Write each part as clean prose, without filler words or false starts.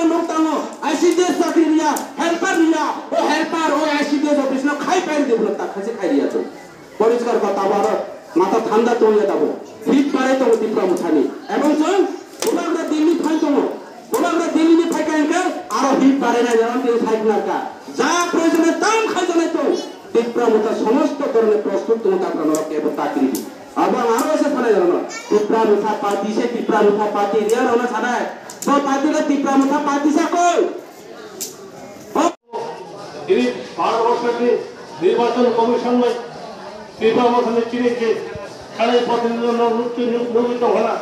लोग तांगो आईसीडीएस चाकरी रिया हेल्पर रिया ओ हेल्पर ओ ICDS office न खाई पाइर देबो ता खासे खाई रिया तो পরিষ্কার কথা আবার মাথা ঠান্ডা তৈরি যাবো হিট পারে তো ত্রিপুরা মুঠানি এবং जों আমরা দিল্লি ফাই তো আমরা দিল্লি ফাই কাঙ্কার আরো হিট পারে না জানেন এই ফাইট না কা যা প্রয়োজনে দাম খাই জানে তো ত্রিপুরা মুঠা সমস্ত ধরনের প্রস্তুত তো আপনারা কেবল চাকরি अब आरो से थाने जानो टिप्रा मुठा पार्टी से टिप्रा मुठा पार्टी रिया रोना छाना है तो पार्टी का टिप्रा मुठा पार्टी से कोई इनी भारतवर्ष के निर्वाचन कमिशन में टिप्रा मुठा ने चिने के खाने प्रतिनिधि नियुक्त होला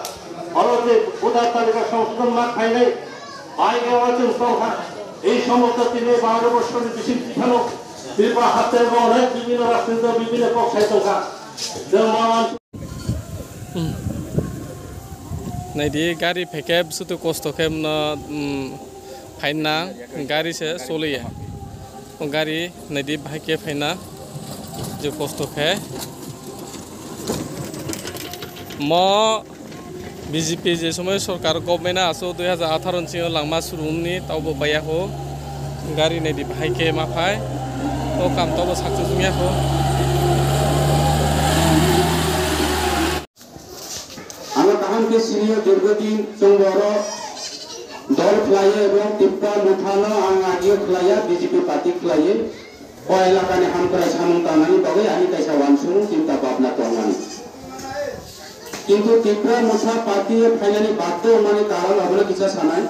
और যে ভোটার তালিকা সংশোধন না খাইলে আই নির্বাচন সংখ্যা এই সমস্ত তিনে ভারতবর্ষের বিশেষ পিছানো ত্রিপুরা হাতে এবং অনেক বিভিন্ন রাষ্ট্রীয় বিভিন্ন পক্ষায় সংখ্যা नाइडी गाड़ी फेकेब सुतु कष्ट खेम न फाइना गाड़ी से सोलिए गाड़ी नाइडी भाइके फाइना जो कष्ट खे म बीजेपी जे समय सरकार गभर्नमेंट आसो 2018 सिंह लांगमा सुरुमनि तावबो बायाखौ गाड़ी नाइडी भाइके माफाय तो काम तावबो साक्सेस जुमियाखौ के सीनियर दुर्गदीन संगरो दल खलाये एवं टिप्रा मुठानो आं आदियो खलाया बीजेपी पार्टी खलाये ओ इलाका ने हम कराय सामंतानानि बगे आनि कैसा वानसुं चिंता भावना तंगानि किंतु टिप्रा मुठा पार्टी फाइनाली बाध्य माने कारण अबला किसा सानाय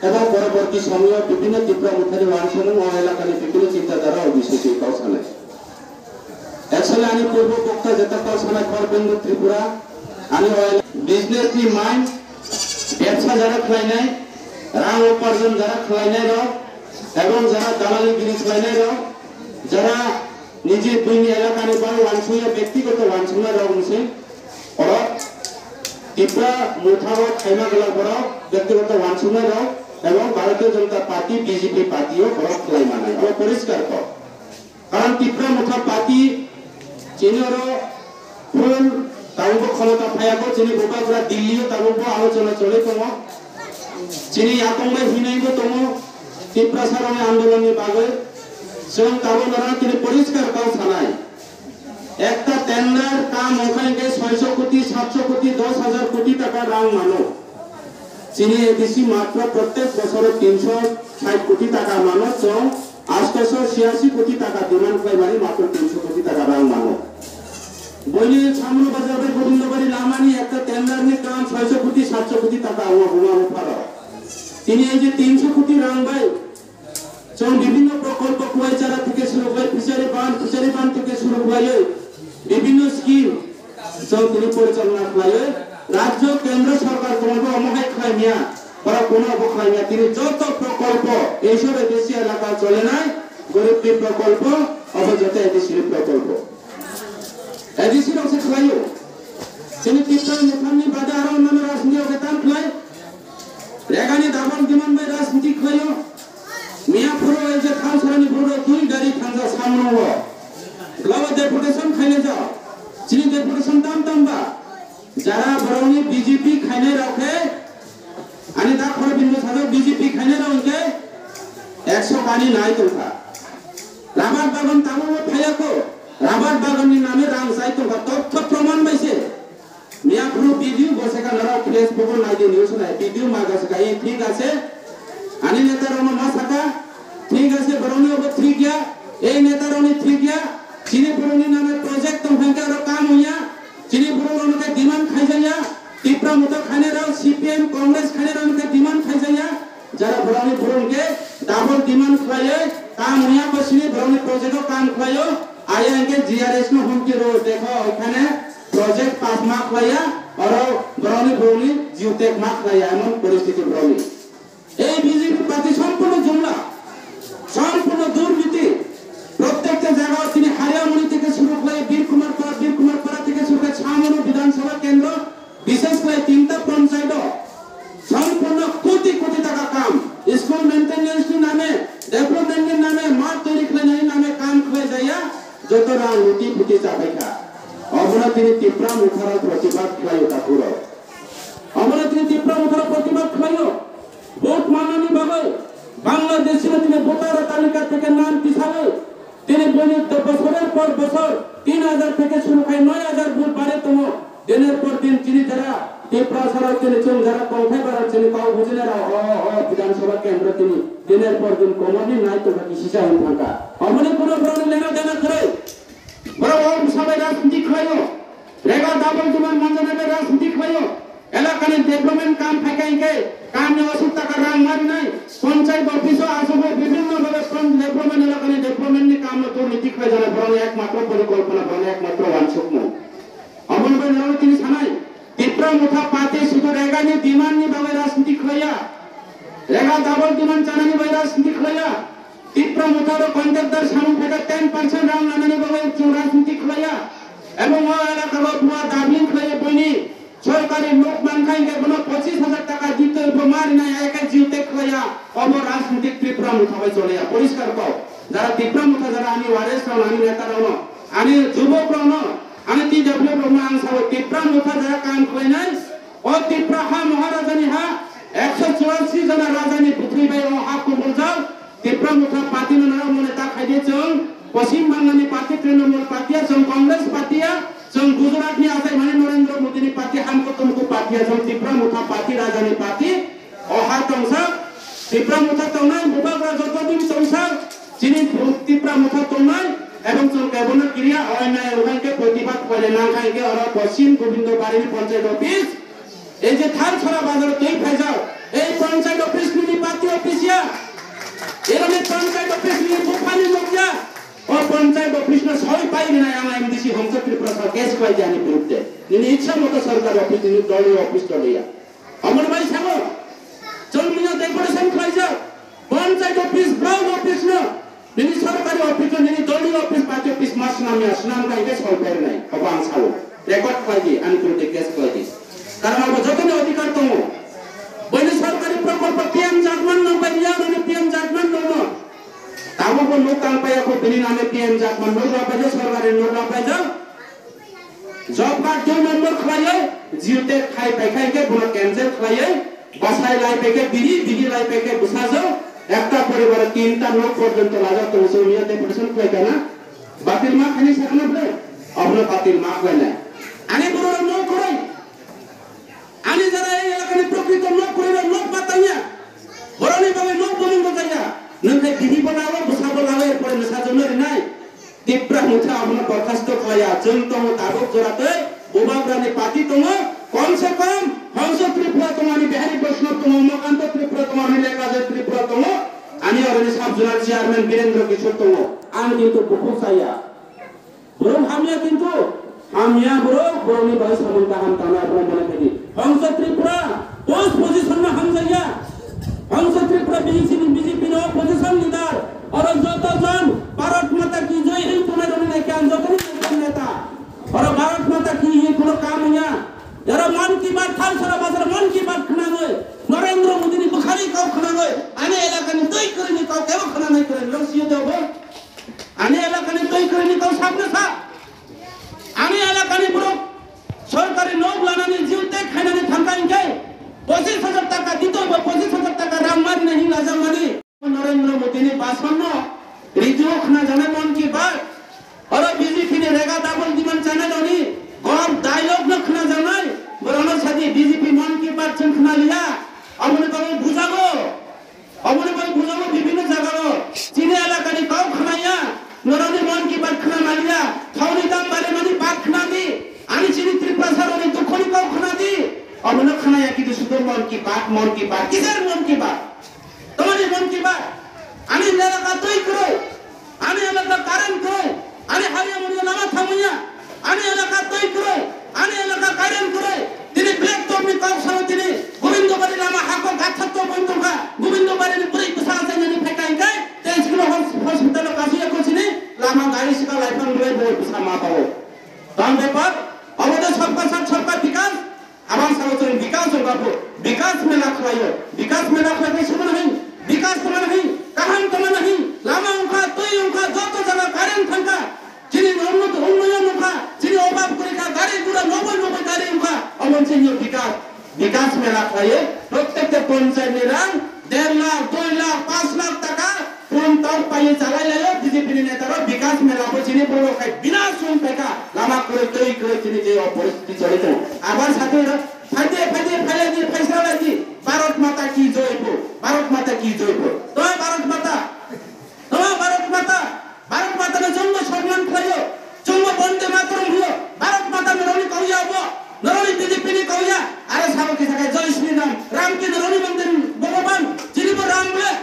एवं परवर्ती समय विभिन्न टिप्रा मुठारि वानसुं ओ इलाका ने विभिन्न चिंताधारा और विशेष काउ सानाय एक्चुअली आनि पूर्व पक्ष जता काउ सानाय खरबेंदु त्रिपुरा आनि बिजनेस नि माइंड व्यवसाय जरा खलायनाय रां उपार्जन जरा खलायनाय र एवं जरा दालालिगिरि खलायनाय र जरा निजे दुनि एलाकानि बाय वानसुया व्यक्तिगत वानसुना रंसे और टिप्रा मुठाव खाइमा गला बर व्यक्तिगत वानसुना र एवं भारतीय जनता पार्टी बीजेपी पार्टीओ बर खलाय मानाय और परिष्कार क कारण टिप्रा मुठा पार्टी चीनर फुल ताबो क्षमता फायाको चिनी गोपापुरा दिल्लीओ ताबो आलोचना चले तमो चिनी यातंगै हिनाइबो तमो टिप्रा सारने आंदोलननि बागै जों ताबो नरा चिनी परिष्कार काउ सानाय एकटा टेंडर काम ओखानके 600 कोटी 700 कोटी 10,000 कोटी टाका रां मानो चिनी एडिसी मात्र प्रत्येक बছর 360 कोटी टाका मानो जों 886 कोटी टाका डिमांड खाइ माने मात्र 300 कोटी टाका रां मानो बोली सामने बाजार में गोविंदबाड़ी लामानी एक टेंडर में काम 600 कोटी 700 कोटी टाका हुआ हुआ उठारो তিনি এই যে 300 কোটি রাং ভাই जो विभिन्न प्रकल्प कुआइचारा থেকে শুরু করে ফিশারি বাঁধ থেকে শুরু করে বিভিন্ন স্কিম जो তিনি পরিচালনা করে রাজ্য কেন্দ্র সরকার তোমাকে অমহাই খায় মিয়া বড় কোন অবখায় মিয়া তিনি যত প্রকল্প এইসব দেশীয় এলাকা চলে নাই গরিব প্রকল্প অবযতে দেশীয় প্রকল্প एडिसी लोग से खलायो चीनी टिप्रा मुठानी बाजार और नमे राजनीति के तान खलाय रेगानी दाबन दिमान में राजनीति खलायो मियां फुरो ऐसे खान सरानी फुरो दुई गाड़ी खानजा सामनो हो ग्लोबल डेपुटेशन खाइले जाओ चीनी डेपुटेशन दाम तंबा जरा बरौनी बीजेपी खाइने रखे आनी दा खर बिंदु सादा बीजेपी खाइने रखे 100 पानी नाय तो था राबार बागान तामो फायाको राबार बागाननि नामे रां साइतो तथ्य प्रमाण बैसे मिया पुरो वीडियो बसेका नरा फेसबुक नाइदे न्यूज नाय वीडियो मागासका ये ठीक আছে आनी नेतारों मा साका ठीक আছে बरौनी अब ठीक गया ए नेतारों ने ठीक गया चीनी पुरोनी नामे प्रोजेक्ट तो होंगे और काम हुआ चीनी पुरोनी के डिमांड खाइ जाया टिप्रा मुठा खाने रहो सीपीएम कांग्रेस खाने रहो के डिमांड खाइ जाया जरा बरौनी पुरोन के डबल डिमांड खाए काम हुआ बसनी बरौनी प्रोजेक्ट काम खायो आया इनके जीआरएस में हम की रोड देखो ओखाने प्रोजेक्ट पास मार्क लाया और बरौनी जीवटेक मार्क लाया एमन परिस्थिति बरौनी ए बीजेपी पार्टी সম্পূর্ণ জুমলা সম্পূর্ণ দুর্নীতি প্রত্যেকটা জায়গায় তিনি হারিয়ামণি থেকে শুরু করে বীর কুমার পাড়া থেকে শুরু করে ছামনু বিধানসভা কেন্দ্র বিশেষ করে তিনটা পঞ্চায়েত সম্পূর্ণ কোটি কোটি টাকা কাম স্কুল মেইনটেনেন্স নামে ডেভেলপমেন্ট নামে মাঠ তৈরি করে নামে কাম করে যায়া যতরা লুটি ফুটি চাপাইকা অবলা তিনি টিপ্রা মুঠার প্রতিবাদ খাইও ঠাকুর অবলা তিনি টিপ্রা মুঠার প্রতিবাদ খাইও ভোট মাননি ভাবে বাংলাদেশের তিনি ভোটার তালিকা থেকে নাম পিছাবে তিনি বছরের পর বছর 3000 থেকে শুরু করে 9000 ভোট বাড়ে তম দিনের পর দিন তিনি যারা ত্রিপুরা সরকার তিনি যারা কংখাই বাড়াচ্ছেন কাউ বুঝিনারা বিধানসভা কেন্দ্র তিনি দিনের পর দিন কমানি নাই তো বাকি সিসা হন থাকা অমনি কোনো ধরনের লেনা দেনা করে বড় সবাই রাজনীতি খাইও রেগা ডাবল তোমার মঞ্জনের রাজনীতি খাইও এলাকার ডেভেলপমেন্ট কাম থাকাইকে কাম নেওয়া টাকা রাম মারি নাই পঞ্চায়েত অফিসও আসবে বিভিন্ন ভাবে ডেভেলপমেন্ট এলাকার ডেভেলপমেন্ট নি কাম দুর্নীতি খাই জানা বরং একমাত্র পরিকল্পনা বরং একমাত্র বাঞ্ছক অমন ভাই নাও তিনি সানাই ত্রিপুরা মুঠা পাতে শুধু রেগা নি ডিমান্ড নি ভাবে রাজনীতি খাইয়া রেগা ডাবল ডিমান্ড চানানি ভাবে রাজনীতি খাইয়া ত্রিপুরা মুঠার কন্ট্রাক্টর সামনে থেকে 10% রাম নানানি ভাবে রাজনীতি খাইয়া এবং এলাকার ভুয়া দাবি খাইয়া বইনি সরকারি লোক মানখাইকে কোনো 25,000 টাকা দিতে প্রমাণ নাই একা জিউতে খাইয়া অব রাজনীতিক ত্রিপুরা মুঠাবে চলে পরিষ্কার কও যারা ত্রিপুরা মুঠা যারা আমি ওয়ারেস আমি নেতারাও আমি যুবক আমি টি ডব্লিউ প্রমাণ সব ত্রিপুরা মুঠা যারা কাম করে নাই ও ত্রিপুরা হা মহারাজানি হা 184 জন রাজানি পুত্রী ভাই ও হা কুমল যাও ত্রিপুরা মুঠা পার্টি নারা মনে তা খাই দিয়েছেন পশ্চিম বাংলানি পার্টি তৃণমূল পার্টি আছে কংগ্রেস পার্টি जों गुजरात नि आसाय माने नरेंद्र मोदी नि पार्टी हमको तुमको पार्टी जों त्रिपुरा मुठा पार्टी राजानि पार्टी अहा तंसा त्रिपुरा मुठा तंनाय बुबाग्रा जतदिन तंसा जिनि त्रिपुरा मुठा तंनाय एवं जों कैबिनेट क्रिया अन्याय उगानके प्रतिबाद करे नांखायके और पश्चिम गोविंदबाड़ी पंचायत ऑफिस এই যে থাল ছড়া বাজার তুই ফাইজাও এই পঞ্চায়েত অফিস নি পার্টি অফিসিয়া এরনে পঞ্চায়েত অফিস নি গোপালি লোকিয়া ও পঞ্চায়েত অফিস না সবাই পাইনি না আমার এমডিসি হংস ত্রিপুরা সরকার কেস কই জানি বিরুদ্ধে তিনি ইচ্ছা মতো সরকার অফিস তিনি দলীয় অফিস চলিয়া আমার ভাই সাগর চলমিনা ডেপুটেশন খাইজা পঞ্চায়েত অফিস ব্লক অফিস না তিনি সরকারি অফিস তিনি দলীয় অফিস পার্টি অফিস মাস নামে আসনাম কাইকে সরকার নাই অবাং সালো রেকর্ড কইদি আনকুরতে কেস কইদি কারণ আমার যতন অধিকার তম বইলে সরকারি প্রকল্প পিএম জাগমান নাম পাইয়া মানে পিএম জাগমান নাম ताबो को लोग काम पाया को बिनी नामे पीएम जात मन लोग पाया सरकारी लोग पाया जॉब कार्ड जो नंबर खवाए जीवते खाई पैखाई के बुना कैंसर खवाए बसाई लाई पैके बिडी लाई पैके बुसा जो একটা পরিবারে তিনটা লোক পর্যন্ত লাগা তো সোমিয়াতে পড়ছেন কই কেনা বাতিল মা খালি সাকনা বলে আপনি বাতিল মা কই না আনি বড় লোক কই আনি যারা এই এলাকার প্রকৃত লোক কই লোক পাতাইয়া বড়নি ভাবে লোক বলুন যাইয়া नंखाय बिदि बनावो बुसा बनावो एरपर नसा जनो रिनाय ত্রিপুরা मुठा आपन बरखास्त खाया जों तम ताबक जराते बुबाग्रानि पार्टी तम कम से कम हंस त्रिपुरा तमानि बिहारी वैष्णव तम मकांत त्रिपुरा तमानि लेकाजे त्रिपुरा तम आनि अरनि साब जुनार चेयरमैन वीरेंद्र किशोर तम आं किन्तु बहुत साया बरो हामिया किन्तु हामिया बरोनि भाई समन्ता हम ताना अपन बने थी हंस त्रिपुरा उस पोजीशन में हम जाया हंस Tripura BJP no position leader और जतजन भारत माता की जय हिंद तुने रने ज्ञान जतनी नेता और भारत माता की ये कोनो काम हुआ जरा मन की बात थाल सारा बाजार मन की बात खना गए नरेंद्र मोदी ने बुखारी का खना गए आने इलाका ने तय करनी का केव खना नहीं करे लोग सियो देबो आने इलाका ने तय करनी का सामने था आने इलाका ने बरो सरकारी लोग लानाने जीवते खानाने थंकाएंगे 25,000 টাকা দিতে হবে 25,000 টাকা রামমার नहीं लाजा मारी नरेंद्र मोदी ने भाषण में रिजुओ खना जाने मन की बात और बीजेपी ने रेगा दाबल दिमन चैनल होनी गौर डायलॉग न खना जाना बरोनो साथी बीजेपी मन की बात चंखना लिया अमने बुझागो विभिन्न जगह चीने इलाका ने काउ खनाया नरने मन की बात खना मालिया थाउनी दाम बारे मानी बात खना दी आनी चीनी त्रिपुरा सारोने दुखोनी काउ खना दी अमने खनाया कि शुद्ध मन की बात किसर मन की बात तुम्हारी मन की बात आने इलाका तय करो आने इलाका कारण करो आने हारिया मुनिया लामा थामुया आने इलाका तय करो आने इलाका कारण करो तिनी ब्लैक टॉप में काउ साव तिनी गोविंदबाड़ी लामा हाको गाथा तो बंतोगा गोविंदबाड़ी ने पूरी बसा से ने फेकाई गए तेज किलो हॉस्पिटल कासिया को छिनी लामा गाड़ी से का लाइफन में बहुत बसा मा पाओ दाम पेपर अवध सबका साथ सबका विकास आवाम सर्वोच्च विकास होगा विकास में लाख लाइयो विकास में लाख लाइयो सुन नहीं विकास तो नहीं कहां तो नहीं लामा उनका तो उनका जो तो जगह कारण थंका जिनी उन्नत उन्नयन उनका जिनी अभाव करे का गाड़ी पूरा नोबल गाड़ी उनका अमन से ये विकास में लाख लाइयो प्रत्येक পঞ্চায়েত রাং 1.5 লাখ 2 লাখ 5 লাখ টাকা কোন তাও পাইয়ে চালাইলে বিজেপি নেতারা বিকাশ মেলা চিনি বড় খাই বিনা শুন টাকা লামা করে তৈরি করে চিনি যে পরিস্থিতি চলিত আবার সাথে ফাইদে ফাইদে ফাইলে দিয়ে পয়সা লাগি ভারত মাতা কি জয়বো ভারত মাতা কি জয়বো তোমার ভারত মাতা ভারত মাতার জন্ম সম্মান খাইও জন্ম বন্দে মাতরম হলো ভারত মাতা নরনি কইয়া হবো নরনি বিজেপি নি কইয়া আরে সাবকে থাকে জয় শ্রী রাম রাম কে নরনি মন্দির ভগবান যিনি রাম বলে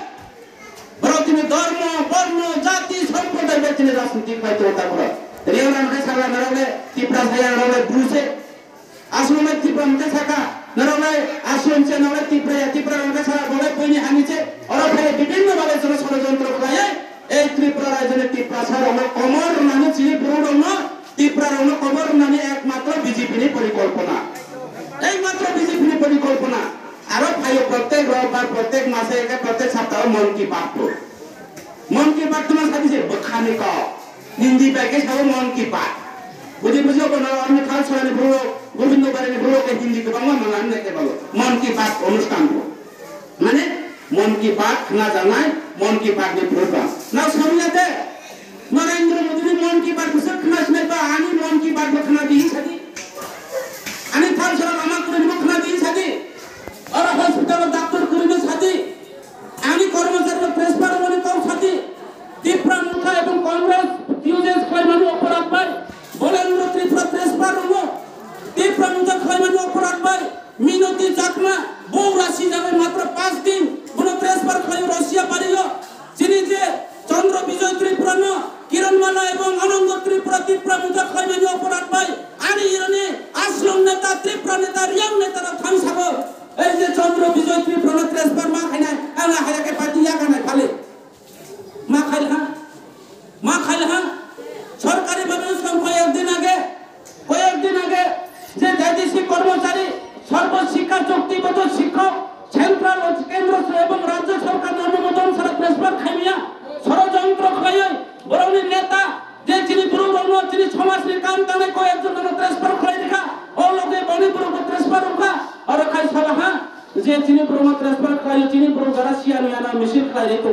বরতিনি ধর্ম বর্ণ জাতি সম্প্রদায় ব্যক্তির রাজনীতি পাইতে হতা করে রেওরান কে সারা নরলে ত্রিপুরা ছায়া নরলে ব্রুসে আসলে ত্রিপুরা মতে থাকা নরলে আসুন সে নরলে ত্রিপুরা মতে সারা বলে কইনি হানিছে আর ফেলে বিভিন্ন ভাবে ষড়যন্ত্র করে এই ত্রিপুরা রাজ্যের ত্রিপুরা ছাড়া কমর নামে চিনি পুরোডম ত্রিপুরার কমর নামে একমাত্র বিজেপি পরিকল্পনা একমাত্র বিজেপি পরিকল্পনা আরো ভাই প্রত্যেক রবিবার প্রত্যেক মাসে প্রত্যেক সপ্তাহে মন কি বাত তোমার সাথে বখানি ক হিন্দি প্যাকে সব মন কি বাত বুঝিও কোন আমি খাল ছড়ানি ভুলো গোবিন্দ বাড়ি ভুলোকে হিন্দি কে বাংলা মানে নাকি বলো মন কি বাত অনুষ্ঠান মানে মন কি বাত না জানাই মন কি বাত নি প্রোগ্রাম না শুনলেতে নরেন্দ্র মোদী মন কি বাত বসে খানা শুনে বা আমি মন কি বাত খানা দিই সাথী আমি খাল ছড়া আমা করে খানা দিই সাথী আর হসপিটাল ডাক্তার করে সাথী আমি কর্মচারী প্রেসপার মানে কম সাথী ত্রিপুরা মুখা এবং কংগ্রেস টিউজেস খাই মানে অপরাধ পাই বলেন্দ্র ত্রিপুরা প্রেসপার হলো ত্রিপুরা মুখা খাই মানে অপরাধ পাই মিনতি চাকমা বউ রাশি যাবে মাত্র 5 দিন কোন প্রেসপার খাই রাশিয়া পারিল যিনি যে চন্দ্র বিজয় ত্রিপুরা ন কিরণমালা এবং অনঙ্গ ত্রিপুরা মুখা খাই মানে অপরাধ পাই আনি ইরানে আসলম নেতা ত্রিপুরা নেতা রিয়াং নেতারা থামসাবো এই যে চন্দ্র বিজয় ত্রিপুরা প্রেসপার মা খাই না আলা হায়াকে পাতিয়া কানে খালে মা খাইল হ্যাঁ সরকারি ভাবে কয়েকদিন আগে যে বৈদেশিক কর্মচারী সর্বশিক্ষা চুক্তিবদ্ধ শিক্ষক সেন্ট্রাল কেন্দ্র এবং রাজ্য সরকার অনুমোদন ছাড়া প্রেসপার খাইয়া ষড়যন্ত্র খাইয়ে বরং নেতা যে যিনি পুরোবর্ণ তিনি সমাজের কাম টানে কয়েকজন প্রেসপার খাই দেখা ও লোকে মণিপুর প্রেসপার রখা আর খাই সালা যে চিনি পুরো ট্রান্সফার খাই চিনি পুরো রাশিয়া নিয়ানা মিছিল খাই রে তো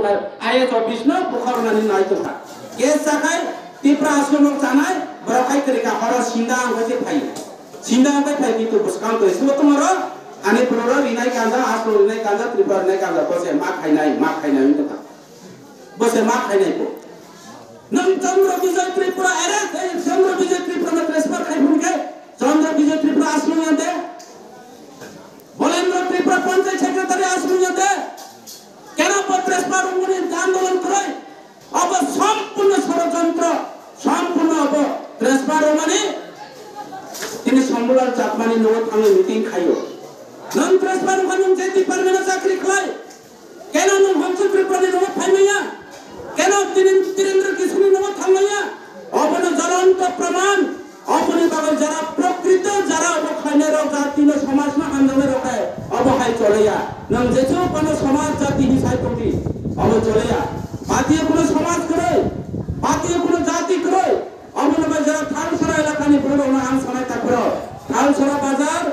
আয়ে 24 না বুখার নানি নাই তো খা কেস সাকাই ত্রিপুরা আশ্রম জানাই বড় খাই করে কা হর সিন্দা আঙ্গতে খাই কিন্তু বসকাম করে সব তোমার আনি পুরো রিনাই কান্দা আশ্রম রিনাই কান্দা ত্রিপুরা রিনাই কান্দা বসে মা খাই নাই তো খা বসে মা খাই নাই কো নম চন্দ্র বিজয় ত্রিপুরা আরে চন্দ্র বিজয় ত্রিপুরা ট্রান্সফার খাই ভুলকে চন্দ্র বিজয় ত্রিপুরা আশ্রম আনতে বলেন্দ্র ত্রিপুরা পঞ্চায়েত সেক্রেটারি আসমিয়াতে কেন ট্রান্সফার আন্দোলন করে অব সম্পূর্ণ ষড়যন্ত্র সম্পূর্ণ অব ট্রান্সফার মানে তিনি সম্বলার চাপমানি নয় থামে মিটিং খাইও নন ট্রান্সফার মানে যে ডিপার্টমেন্টে চাকরি খাই কেন নন হংস ত্রিপুরা নয় থামাইয়া কেন তিরেন্দ্র কিশোরী নয় থামাইয়া অবন জ্বলন্ত প্রমাণ অপনি বাবা যারা প্রকৃত যারা অবখানের জাতির সমাজ না আন্দোলনের রকায় অবহাই চলেয়া নং যেছো কোন সমাজ জাতি হিসাই করি অব চলেয়া বাতিয়ে কোন সমাজ করে বাতিয়ে কোন জাতি করে অবনবা যারা থালসরা এলাকানি বড় না আন সময় তারপর থালসরা বাজার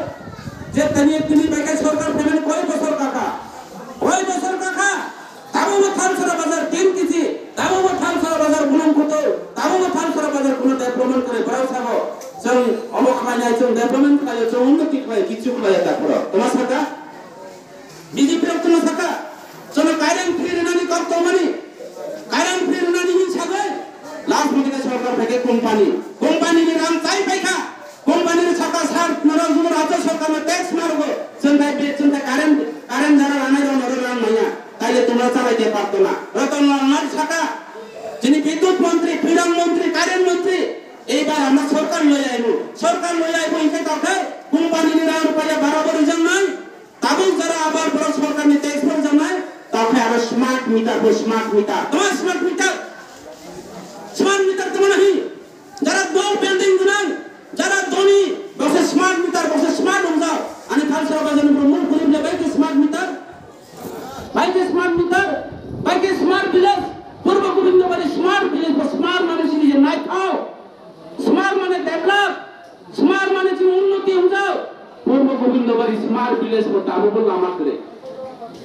যে তিনি ব্যাকে সরকার পেমেন্ট কয় বছর কাকা তাবো থালসরা বাজার 3 কেজি তাবো থালসরা বাজার গুণম কত তাবো থালসরা বাজার কোন ডেভেলপমেন্ট করে বড় সাবো जों अमक खानाय जों डेभलपमेंट खायो जों उन्नति खायो किछु खायो तापर তোমার সাকা বিজেপি তোমার সাকা जों কারেন্ট ফ্রি রেনানি কত মানি কারেন্ট ফ্রি রেনানি হিসাবে লাস্ট মধ্যে সরকার থেকে কোম্পানি এর নাম চাই পাইখা কোম্পানির ছাকা সার নরম রাজ্য সরকার ট্যাক্স মারবো जों কারেন্ট যারা রানাই নরম নাইয়া তাইলে তোমরা চালাইতে পারতো না রতনলাল ছাকা যিনি বিদ্যুৎ মন্ত্রী ক্রীড়া মন্ত্রী কারেন্ট মন্ত্রী এইবার আমরা সরকার লই আইবো ইনকে তাকে কোম্পানির নাম পাইয়া বরাবর জানাই তাবু যারা আবার বড় সরকার নি ট্যাক্স ফর জানাই তাকে আর স্মার্ট মিটার তোমার স্মার্ট মিটার তো নাহি যারা দল বিল্ডিং গুনান যারা ধনী বসে স্মার্ট মিটার বসে স্মার্ট হয়ে যাও আমি খালসা বাজারে মূল গরিব লে ভাই কি স্মার্ট মিটার ভাই কি স্মার্ট ভিলেজ পূর্ব গোবিন্দবাড়ি স্মার্ট ভিলেজ স্মার্ট মানে সিনি যে নাই খাও স্মার্ট মানে ডেভেলপ স্মার্ট মানে যে উন্নতি হয়ে যাও পূর্ব গোবিন্দবাড়ি স্মার্ট ভিলেজ को ताबो बोल लामा करे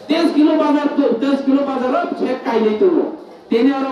23 কিলো বাজার 23 কিলো বাজার সে কাইলেই তো তেনে আরো